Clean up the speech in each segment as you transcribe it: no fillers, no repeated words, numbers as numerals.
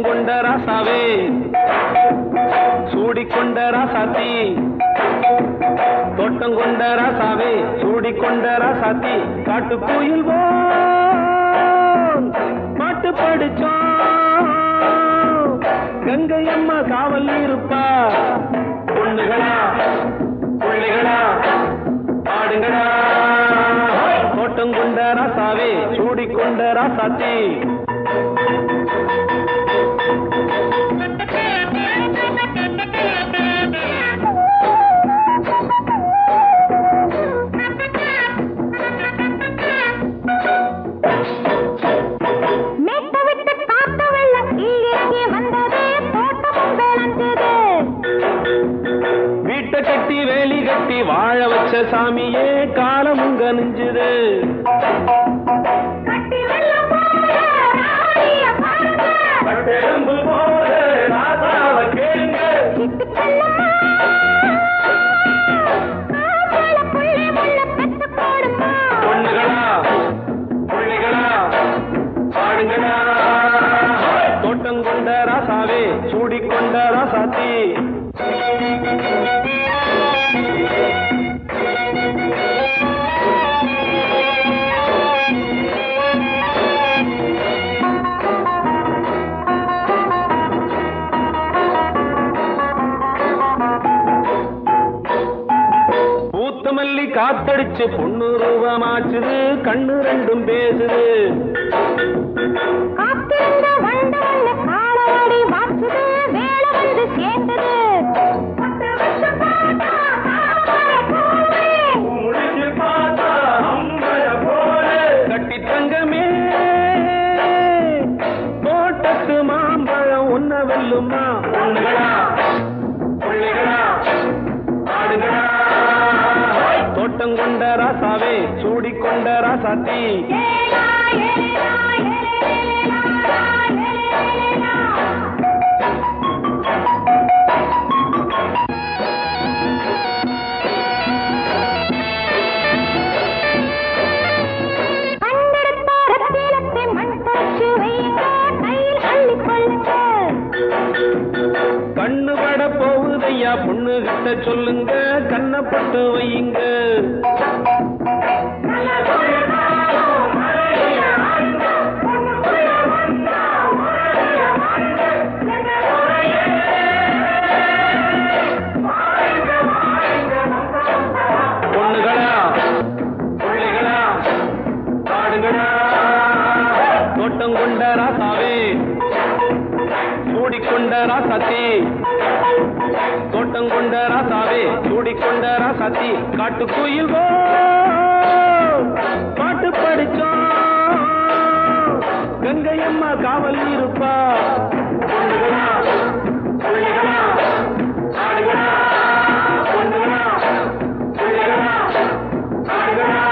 கொண்ட ராசாவே சூடிக்கொண்ட ராசாத்தி தோட்டம் கொண்ட ராசாவே சூடிக்கொண்ட ராசாத்தி காட்டு கோயில் பாட்டு படிச்சோம் கங்கை அம்மா காவல் இருப்பா பொண்ணுகளா பிள்ளைகளா ஆடுங்களா தோட்டம் கொண்ட ராசாவே சூடிக்கொண்ட ராசாத்தி கட்டி வேலி கட்டி வாழ வச்ச சாமியே காலமுங்க நெஞ்சுது பொண்ணுகளா பிள்ளைகளா ஆடுங்களா தோட்டம் கொண்ட ராசாவே சூடிக்கொண்ட ராசாத்தி பூத்தமல்லி காத்தடிச்சு பொண்ணு ரூபமாச்சுது கண்ணு ரெண்டும் பேசுது கட்டி தங்கமே தோட்டத்து மாம்பழம் உன்ன வெல்லுமா பொண்ணுகளா பிள்ளைகளா ஆடுகளா தோட்டம் கொண்ட ராசாவே சூடிக்கொண்ட ராசாத்தி கண்ணு பட போகுதையா பொண்ணு கிட்ட சொல்லுங்க கண்ணப்பட்டு வையுங்க பொண்ணுகளா பிள்ளைகளா ஆடுகளா தோட்டம் கொண்ட ராசாவே சூடிக்கொண்ட ராசாத்தி தோட்டம் கொண்ட ராசாவே சூடிக்கொண்ட ராசாத்தி காட்டு கோயில் பாட்டு படிச்சோம் கங்கை அம்மா காவல் இருப்பா பொண்ணுகளா பிள்ளைகளா ஆடுகளா பொண்ணுகளா பிள்ளைகளா ஆடுகளா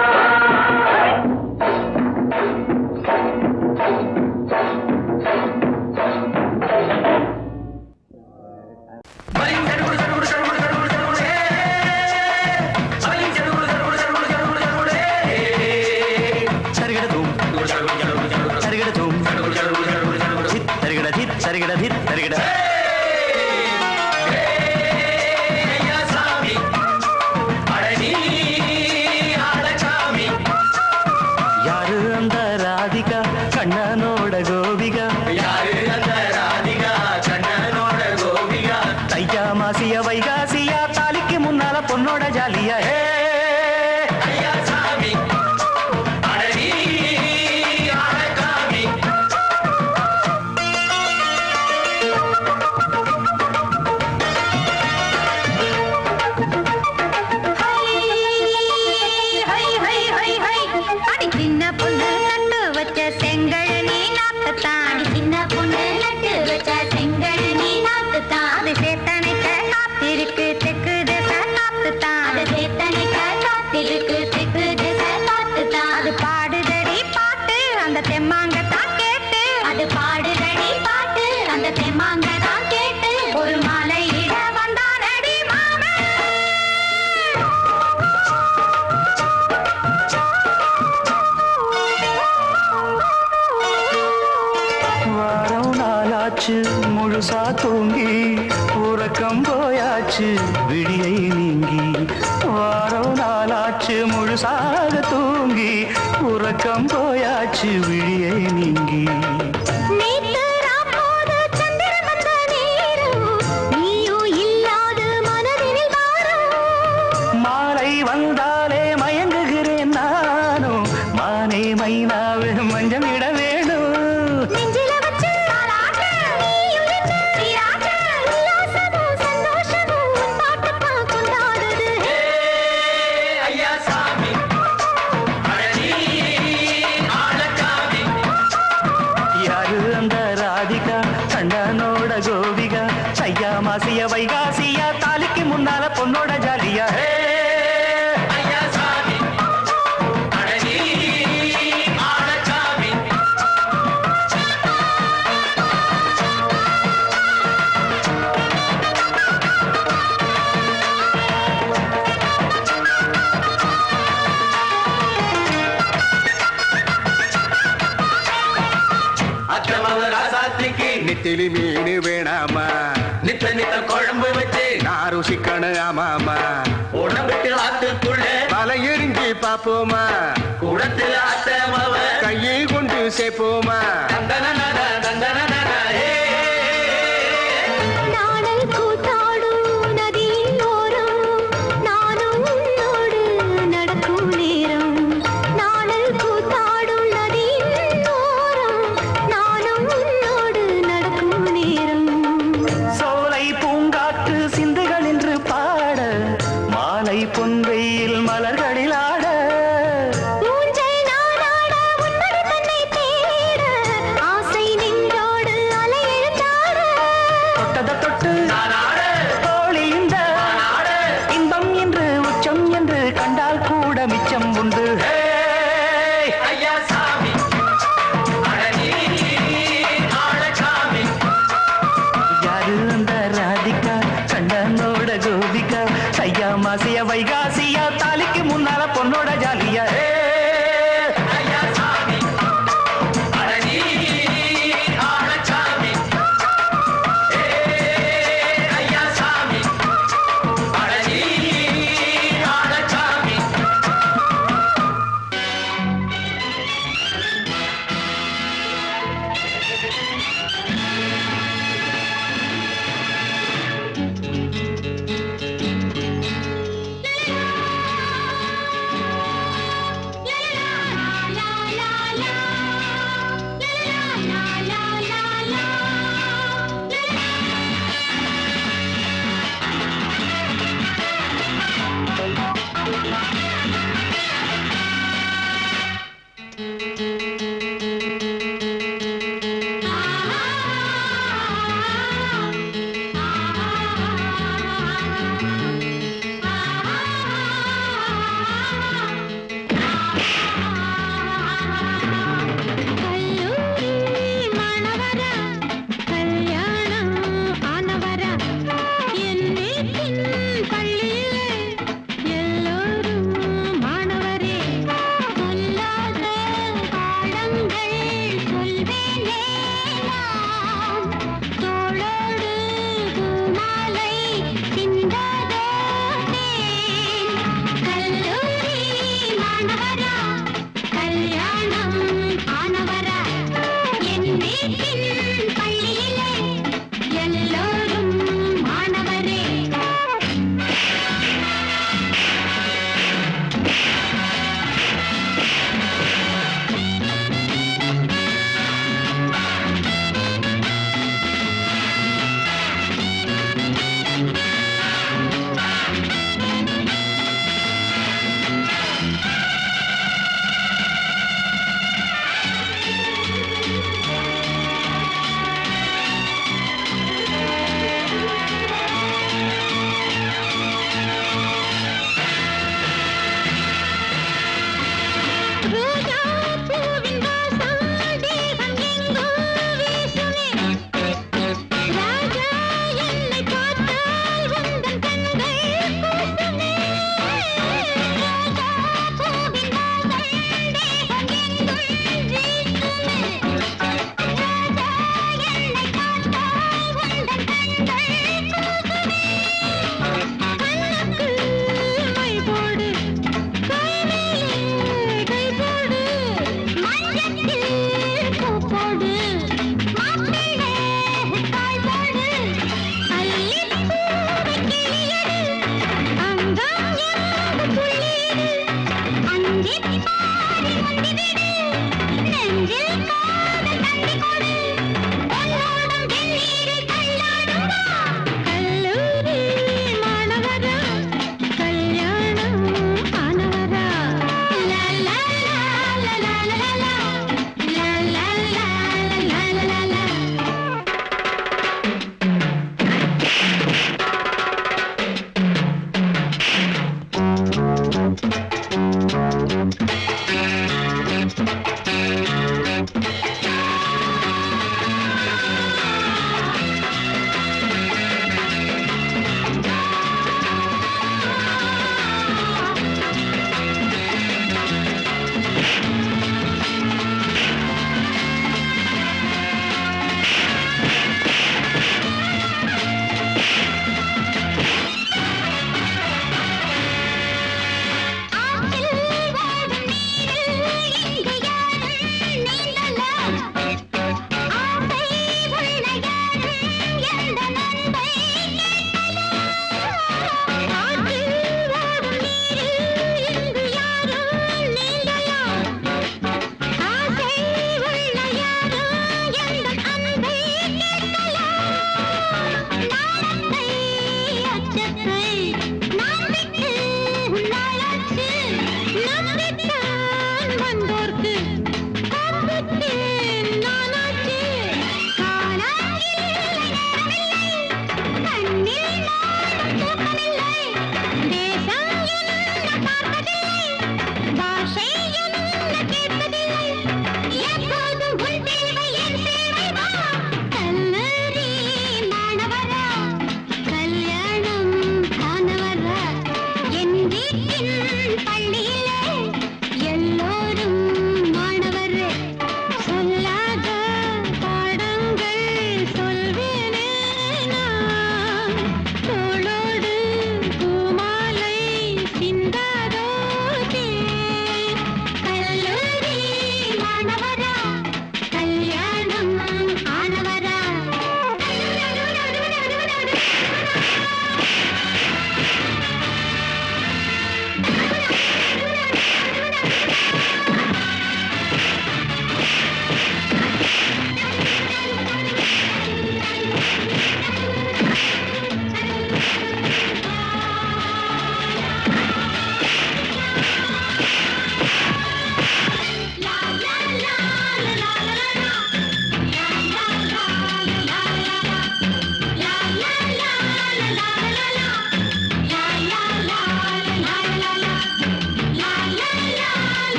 நாளாச்சு முழுசா தூங்கி உறக்கம் போயாச்சு விடியை நீங்கி வாரம் நாளாச்சு முழுசாக தூங்கி உறக்கம் போயாச்சு விடியை நீங்கி மாலை வந்தாலே மயங்குகிறேன் நானும் மானே மைனாவே மஞ்சம் இட வேணும் கண்டனோட கோபிகா ஐயா மாசிய வைகாசியா தாலிக்கு முன்னால பொண்ணோட ஜாலியா நெத்திலி மீன் வேணாமா நித்த நித்த குழம்பு வச்சு நான் ருசிக்கணும் ஆமாமா உடம்புக்கு ஆத்துக்குள்ள பல எரிஞ்சு பாப்போமா குடத்துல அத்தமவ கையை கொண்டு சேர்ப்போமா பொன்வெயில் மலர்களில் ஆட ஆசை நின்றோடு அலை எழுந்தாட தொட்டத தொட்டு தோழி இந்த இன்பம் என்று உச்சம் என்று கண்டால் கூட மிச்சம் உண்டு யாரு அந்த ராதிகா கண்டனோட கோபிகா ஐயா மாசிய வைகாசியா தாலிக்கு முன்னால பொண்ணோட ஜாலியா கல்யாணம் ஆனவரா என் வீட்டின்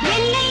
வெள்ளை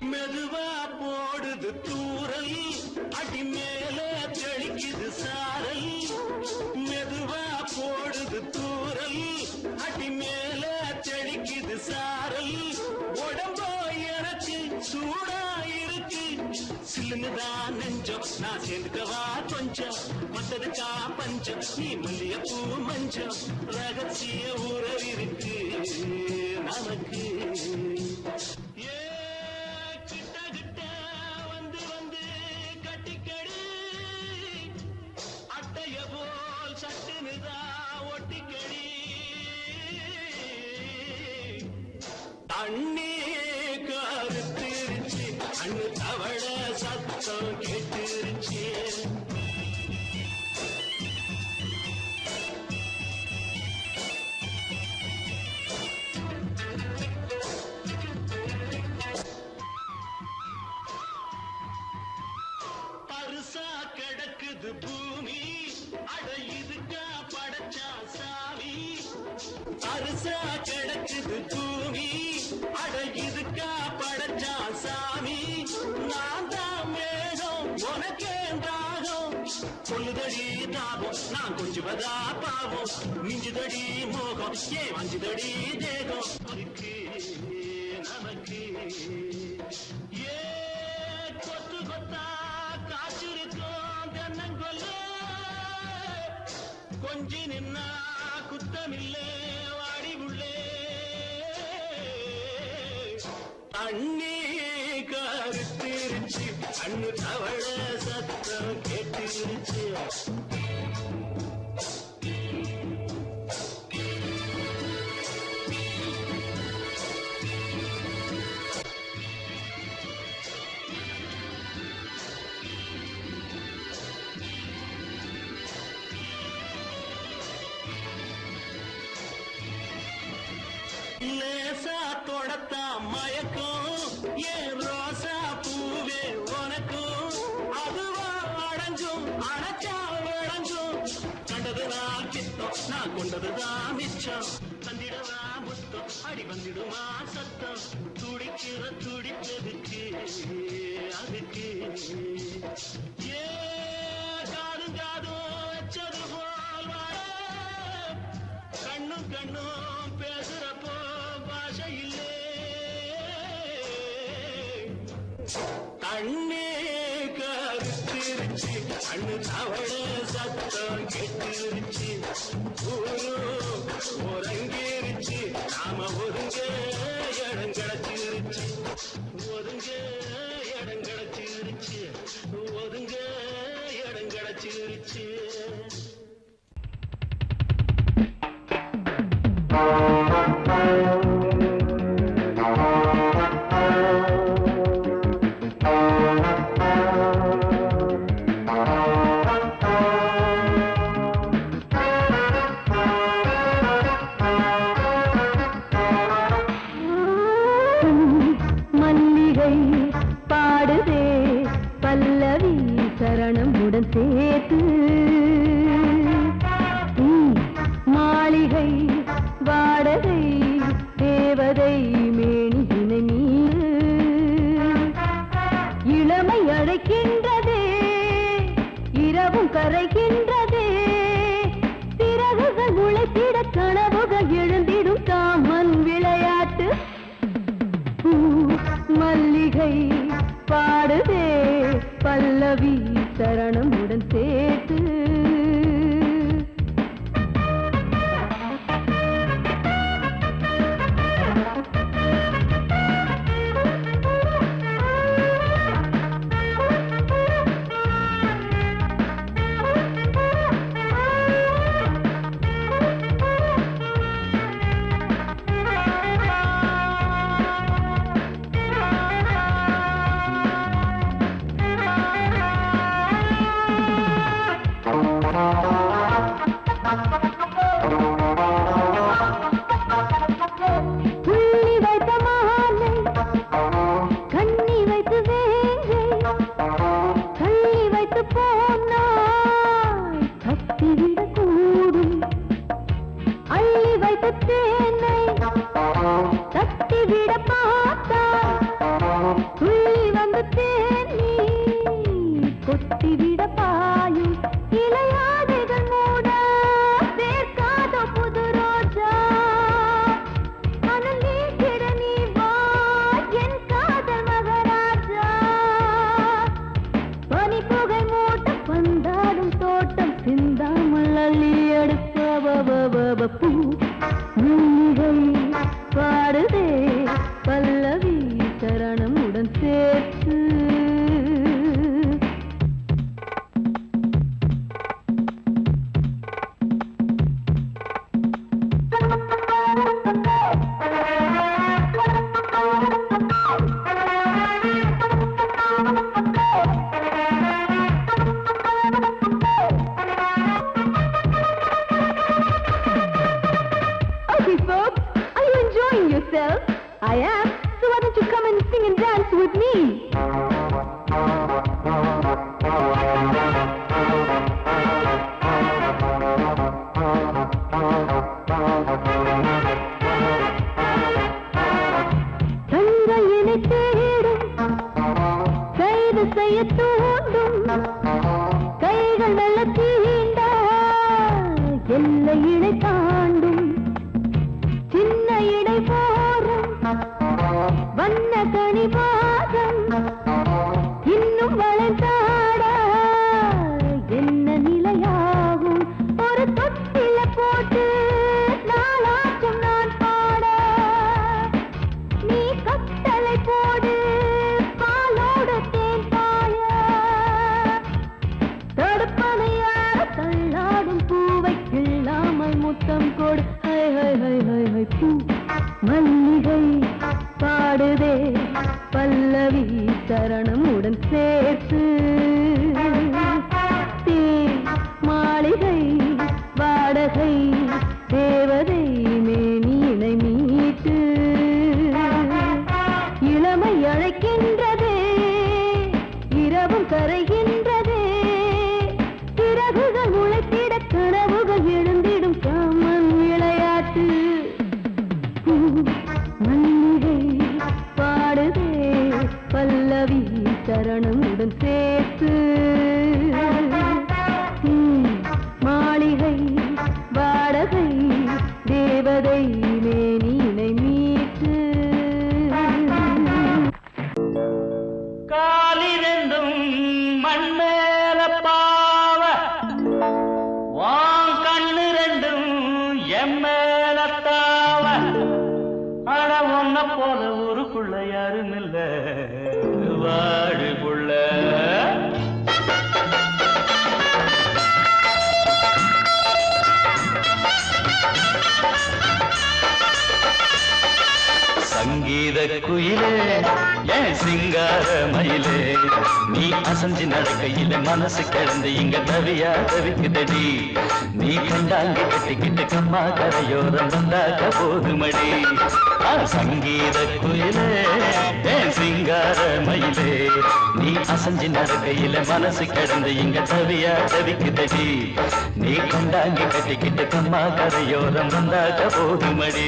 மெதுவா போடுது தூரல் அடி மேல தெளிக்குது சாரல் மெதுவா போடுது தூரல் அடி மேல தெளிக்குது சாரல் உடம்போ எனக்கு சூடா இருக்கு சில்லுதான் நெஞ்சம் நான் சேர்ந்துக்கவா கொஞ்சம் மத்ததுக்கா பஞ்சம் நீ மல்லியப்பூ மஞ்சம் ரகசிய உறவிருக்கு நமக்கு அண்ணே கருத்திருச்சு அண்ணு தவள சத்தம் கேட்டுருச்சு பரிசா கிடக்குது பூமி அட இதுக்கா படைச்சா சாமி பரிசா கிடக்குது பூமி அட இதுக்கா படைச்சா சாமி நான் தான் மேகம் உனக்கே தாகம் சொல்லுதடி தாபம் நான் கொஞ்சுவதா பாவம் மிஞ்சுதடி மோகம் ஏன் வஞ்சுதடி தேகம் அதுக்கு நமக்கு ஏ கொத்து கொத்தா காற்றிருக்கும் தென்னங்கொல்ல கொஞ்சி நின்னா குத்தமில்லே வாடி உள்ளே அண்ணே கருத்திருச்சு அண்ணு தவள சத்தம் கேட்டுருச்சு லேசா தொடத்தா மயக்கும் ஏன் ரோசா பூவே உனக்கும் அதுவா அடைஞ்சும் அடைச்சா விளைஞ்சும் கண்டதுதான் கித்தம் நான் கொண்டதுதான் மிச்சம் தந்திடவா முத்தம் அடி வந்திடுமா சத்தம் துடிக்கிற துடிப்பதுக்கு அதுக்கு ஏ காதும் காதும் வச்சது போல் வாழ கண்ணும் கண்ணும் பேசுறப்போ பாஷை இல்லே கண்ணே கருத்திருச்சு கண்ணு தவள சத்தம் கெட்டுருச்சு ஊரும் ஒரங்கிருச்சு நாம ஒதுங்க இடம் கிடைச்சிருச்சு ஒதுங்க இடம் கிடைச்சிருச்சு ஒதுங்க இடம் கிடைச்சிருச்சு I am. So why don't you come and sing and dance with me? கண்கள் என்னை தேடும் கைது செய்ய தூண்டும் கைகள் நல்ல தீண்ட எல்லை இடை தாண்டும் சின்ன இடை போரும் வண்ண கனிவாதம் இன்னும் வளைந்தாட என்ன நிலையாகும் ஒரு தொட்டில போட்டு நாளாச்சும் நான் பாட நீ கட்டளை போடு பாலோடு தேன் பாய தடுப்பனையார தள்ளாடும் பூவை கிள்ளாமல் முத்தம் கொடு high high high high high பூ மல்லிகை பாடுதே பல்லவி சரணமுடன் சேர்த்து மாளிகை வாடகை தேவதை மேனியினை மீட்டு இளமை அழைக்கின்றதே இரவும் கரைகின்றதே சிறகுகள் முளைத்திட கனவுகள் எழுந்திடும் காமன் விளையாட்டு மல்லிகை பாடுதே பல்லவி சரணமுடன் சேர்த்து மாளிகை வாடகை தேவதை மேனியினை மீட்டு காலிரெண்டும் மண்மேல பாவ வான் கண்ணு ரெண்டும் எம்மேல தாவ ஆனா ஒன்ன போல ஊருக்குள்ள யாரும் இல்ல வாழுக்குள்ள சங்கீத குயிலே ஏன் சிங்கார மயிலே நீ அசஞ்சு நடக்கையில மனசு கிடந்து இங்க தவியா தவிக்குதடி நீ கண்டாங்கி கட்டிக்கிட்டு கம்மா கரையோரம் வந்தாக்க போதுமடி சங்கீத குயிலே ஏன் சிங்கார மயிலே நீ அசஞ்சு நடக்கையில மனசு கிடந்து இங்க தவியா தவிக்குதடி நீ கண்டாங்கி கட்டிக்கிட்டு கம்மா கரையோரம் வந்தாக்க போதுமடி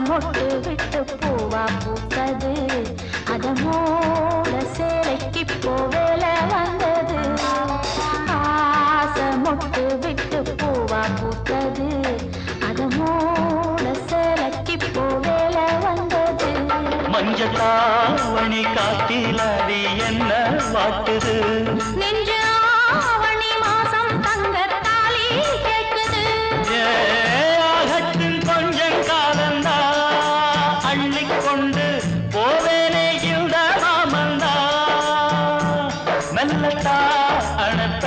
மொட்டு விட்டு பூவா பூத்தது அதமோட சேலைக்கு போவேல வந்தது ஆசை மொட்டு விட்டு பூவா பூத்தது அதமோட சேலைக்கு போவேல வந்தது மஞ்சத்தாவணி காட்டிலாடி என்ன வாட்டுது நெஞ்சு ஆவணி மாசம் தங்க தாலி கேட்குது கொஞ்சம் காலந்தா அள்ளிக்கொண்டு போவேனே இந்த மாமந்தா மெல்லத்தா அணப்ப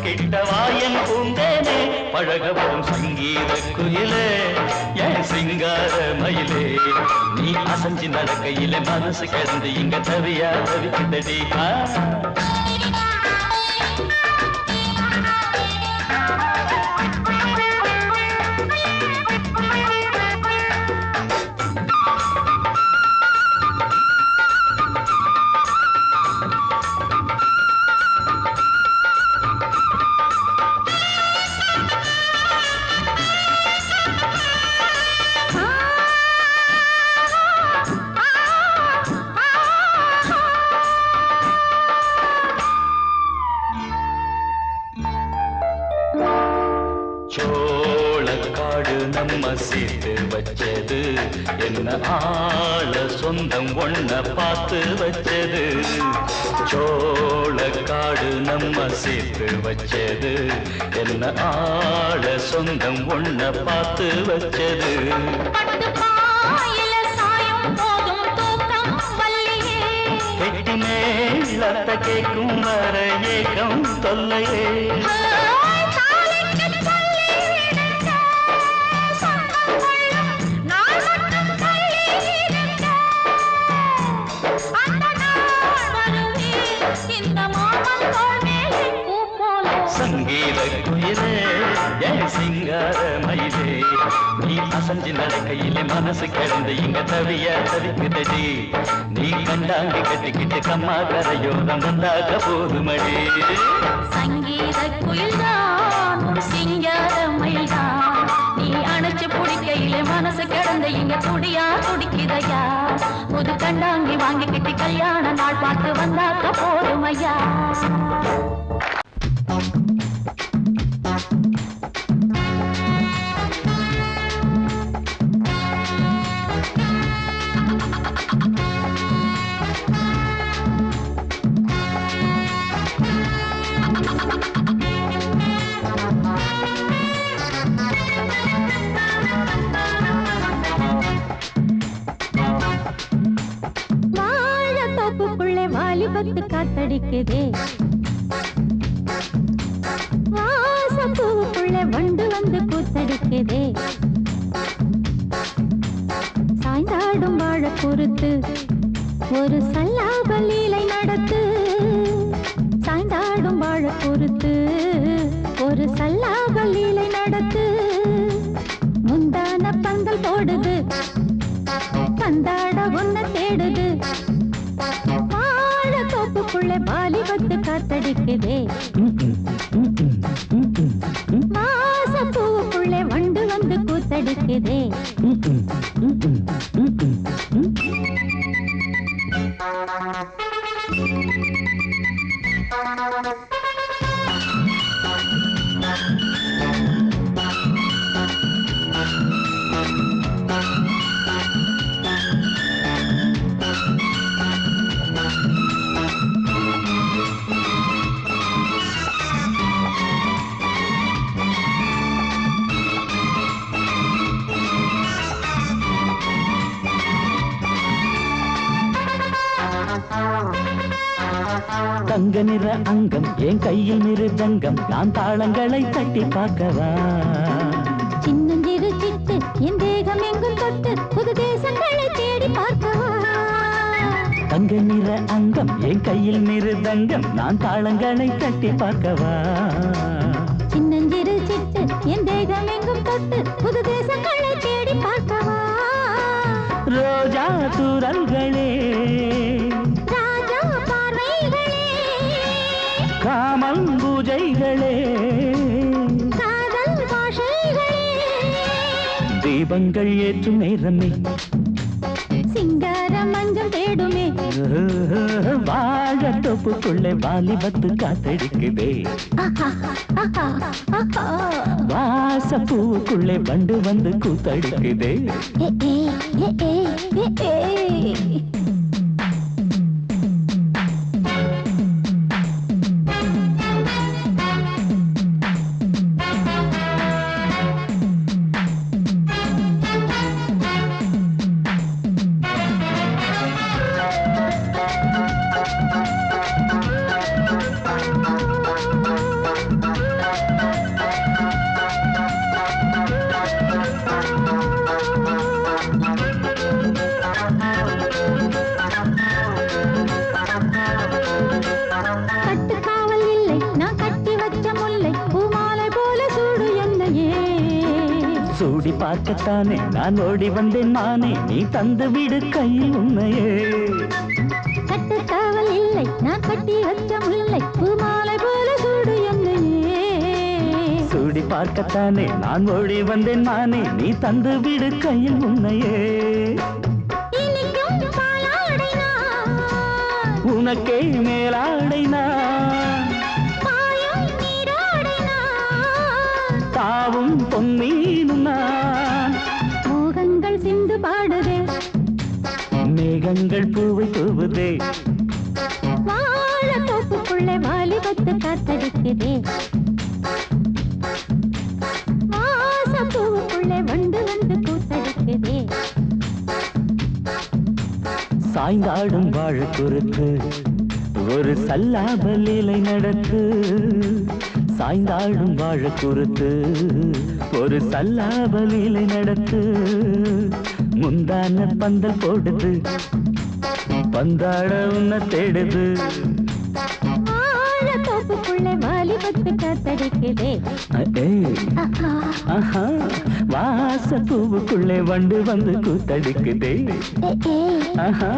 கிட்டவாயன் பூந்தேனே பழகவும் சங்கீத குயிலே ஏன் சிங்கார மயிலே நீ அசஞ்சு நடக்கையில மனசு கிடந்து இங்க தவியா தவிக்குதடி சோளக்காடு நம்ம சேர்த்து வச்சது என்ன ஆள சொந்தம் ஒன்ன பார்த்து வச்சது சோளக்காடு நம்ம சேர்த்து வச்சது என்ன ஆள சொந்தம் ஒன்ன பார்த்து வச்சது சாயம் போதும் உள்ளத்த கேட்கும் வர ஏக்கம் தொல்லையே தாலிக்கு சொல்லிவிடுங்க சொந்தங்களும் நாள் மட்டும் தள்ளிவிடுங்க அந்த நாள் வருமே இந்த மாமன் தோள் மேலே பூ போல சங்கீத குயிலே ஏன் சிங்கார மயிலே நீ அசஞ்சு நடக்கையிலே மனசு கிடந்து இங்க தவிக்குதடி நீ கண்டாங்கி கட்டிக்கிட்டு கம்மா கரையோரம் வந்தாக போதுமடி சங்கீத குயில்தான் ஒரு சிங்கார மயில்தான் நீ அணைச்சு பிடிக்கையிலே மனசு கிடந்து இங்க துடியா துடிக்குதையா புது கண்டாங்கி வாங்கிக்கிட்டு கல்யாண நாள் பார்த்து வந்தாக்க போதுமையா வாலிபத்து காத்தடிக்குதே வாசப்பூவுக்குள்ள வண்டு வந்து கூத்தடிக்குதே சாய்ந்தாடும் வாழ பொறுத்து ஒரு சல்லாப லீலை நடத்து சாய்ந்தாடும் வாழ பொறுத்து ஒரு சல்லாப லீலை நடத்து முந்தான பந்தல் போடுது பந்தாட ஒன்ன தேடுது தோப்புக்குள்ளே வாலிபத்து காத்தடிக்குதே வாசப்பூவுக்குள்ளே வண்டு வந்து கூத்தடிக்குதே தங்க நிற அங்கம் என் கையில் மிருதங்கம் நான் தாளங்களை தட்டி பார்க்கவா சின்னஞ்சிறு சிட்டு என் தேகம் எங்கும் தொட்டு புது தேசங்களை தேடி பார்க்கவா தங்க நிற அங்கம் என் கையில் மிருதங்கம் நான் தாளங்களை தட்டி பார்க்கவா சின்னஞ்சிறு சிட்டு என் தேகம் எங்கும் தொட்டு புது தேசங்களை தேடி பார்க்கவா ரோஜா தூரல்களே ராஜா பார்வைகளே காமம் பூஜைகளே காதல் பாஷைகளே தீபங்கள் ஏற்றும் நேரமே சிங்கார மஞ்சள் தேடுமே வாழ தொப்புக்குள்ளே வாலிபத்து காத்தடிக்குதே வாசப்பூவுக்குள்ளே வண்டு வந்து கூத்தடிக்குதே சூடி பார்க்கத்தானே நான் ஓடி வந்தேன் நானே நீ தந்து விடு கையில் உண்மையே கட்டுக்காவல் இல்லை நான் கட்டி வச்ச முல்லை பூமாலை போல சூடு என்னையே சூடி பார்க்கத்தானே நான் ஓடி வந்தேன் நானே நீ தந்து விடு கையில் உண்மையே இனிக்கும் பாலாடை நான் உனக்கே மேலாடை நான் பாயும் நீரோடை நான் தாவும் பொன்மீனும் நான் மோகங்கள் சிந்து பாடுதே மேகங்கள் பூவை தூவுதே வாழ தோப்புக்குள்ளே வாலிபத்து காத்தடிக்குதே வாசப்பூவுக்குள்ளே வண்டு வந்து கூத்தடிக்குதே சாய்ந்தாடும் வாழ குறுக்கு ஒரு சல்லாப லீலை நடத்து சாய்ந்தாடும் வாழ குறுத்து ஒரு சல்லாப லீலை நடத்து முந்தான பந்தல் போடுது பந்தாட உன்னை தேடுது தோப்புக்குள்ளே வாலிபத்து காத்தடிக்குதே ஆஹா வாச பூவுக்குள்ளே வண்டு வந்து கூத்தடிக்குதே ஆஹா